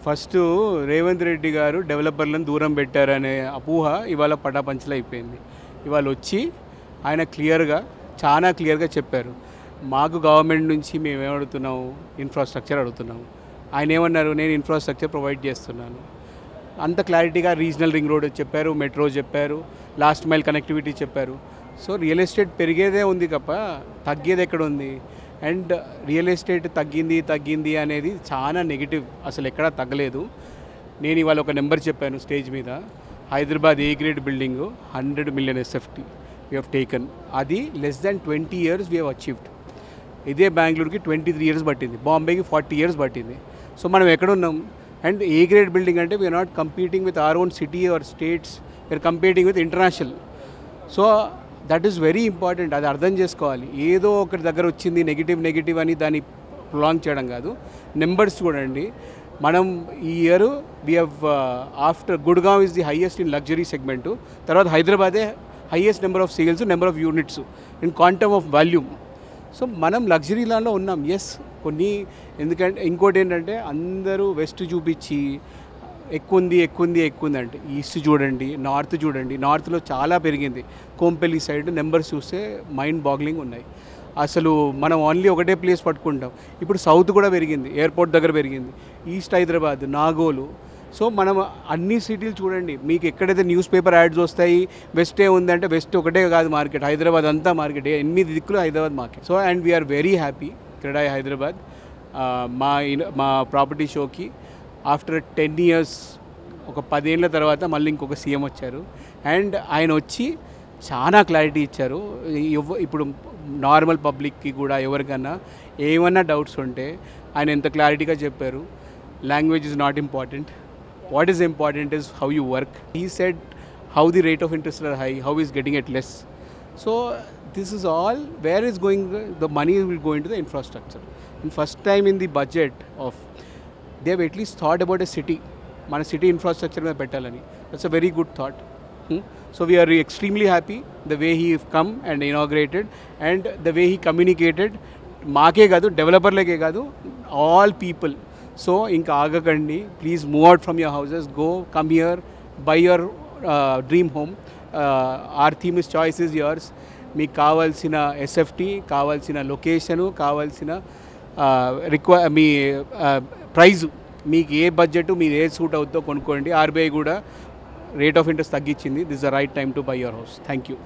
First Revanth Reddy గారు డెవలపర్లను దూరం పెట్టారనే అపోహ ఇవాళ పటాపంచలు అయిపోయింది. ఇవాళ వచ్చి ఆయన చాలా క్లియర్గా చెప్పారు. మాకు గవర్నమెంట్ నుంచి మేము ఏమడుగుతున్నాము, ఇన్ఫ్రాస్ట్రక్చర్ అడుగుతున్నాము. ఆయన ఏమన్నారు, నేను ఇన్ఫ్రాస్ట్రక్చర్ ప్రొవైడ్ చేస్తున్నాను. అంత క్లారిటీగా రీజనల్ రింగ్ రోడ్ చెప్పారు, మెట్రో చెప్పారు, లాస్ట్ మైల్ కనెక్టివిటీ చెప్పారు. సో రియల్ ఎస్టేట్ పెరిగేదే ఉంది తప్ప తగ్గేది ఎక్కడ ఉంది? అండ్ రియల్ ఎస్టేట్ తగ్గింది అనేది చాలా నెగిటివ్, అసలు ఎక్కడా తగ్గలేదు. నేను ఇవాళ ఒక నెంబర్ చెప్పాను స్టేజ్ మీద. Hyderabad A grade building 100 million SFT we have taken. అది less than 20 years we have achieved. ఇదే బెంగళూరుకి 23 years పట్టింది, బాంబేకి 40 years పట్టింది. సో మనం ఎక్కడున్నాం? అండ్ ఏ గ్రేడ్ బిల్డింగ్ అంటే we're not competing with our own city or states, we're competing with international. So that is very important, అది అర్థం చేసుకోవాలి. ఏదో ఒకటి దగ్గర వచ్చింది నెగిటివ్ అని దాన్ని ప్రొలాంగ్ చేయడం కాదు. నెంబర్స్ చూడండి. మనం ఈ year we have after Gurgaon is the highest in luxury segment, తర్వాత హైదరాబాదే highest number of sales, number of units in quantum of volume. So మనం లగ్జరీ లాలో ఉన్నాం. ఎస్ కొన్ని, ఎందుకంటే ఇంకోటి ఏంటంటే అందరూ వెస్ట్ చూపించి ఎక్కువ ఉంది అంటే ఈస్ట్ చూడండి, నార్త్ చూడండి. నార్త్లో చాలా పెరిగింది. కోంపల్లి సైడ్ నెంబర్స్ చూస్తే మైండ్ బాగ్లింగ్ ఉన్నాయి. అసలు మనం ఓన్లీ ఒకటే ప్లేస్ పట్టుకుంటాం. ఇప్పుడు సౌత్ కూడా పెరిగింది, ఎయిర్పోర్ట్ దగ్గర పెరిగింది. ఈస్ట్ హైదరాబాద్, నాగోలు. సో మనం అన్ని సిటీలు చూడండి. మీకు ఎక్కడైతే న్యూస్ పేపర్ యాడ్స్ వస్తాయి వెస్టే ఉందంటే వెస్ట్ ఒకటే కాదు మార్కెట్, హైదరాబాద్ అంతా మార్కెట్, 8 దిక్కులు Hyderabad market. So and we're very happy CREDAI Hyderabad. మా ప్రాపర్టీ షోకి ఆఫ్టర్ 10 years, ఒక 10 ఏళ్ళ తర్వాత మళ్ళీ ఇంకొక సీఎం వచ్చారు. అండ్ ఆయన వచ్చి చాలా క్లారిటీ ఇచ్చారు. ఇప్పుడు నార్మల్ పబ్లిక్కి కూడా ఎవరికన్నా ఏమన్నా డౌట్స్ ఉంటే ఆయన ఎంత క్లారిటీగా చెప్పారు. Language is not important, what is important is how you work. He said how the rate of interest are high, how is getting it less. So this is all where is going, the money will go into the infrastructure. And first time in the budget of, they have at least thought about a city, mana city infrastructure mein pettalani. That's a very good thought. So we are extremely happy the way he come and inaugurated and the way he communicated. Maake kadu, developer leke kadu, all people. So inka agakandi, please move out from your houses, go come here, buy your dream home. Our theme is choice is yours. మీకు కావాల్సిన SFT, కావాల్సిన location, కావాల్సిన మీ price, మీకు ఏ budget, మీరు ఏ suit అవుతుందో కొనుక్కోండి. RBI కూడా rate of interest తగ్గించింది. This the right time to buy your house. Thank you.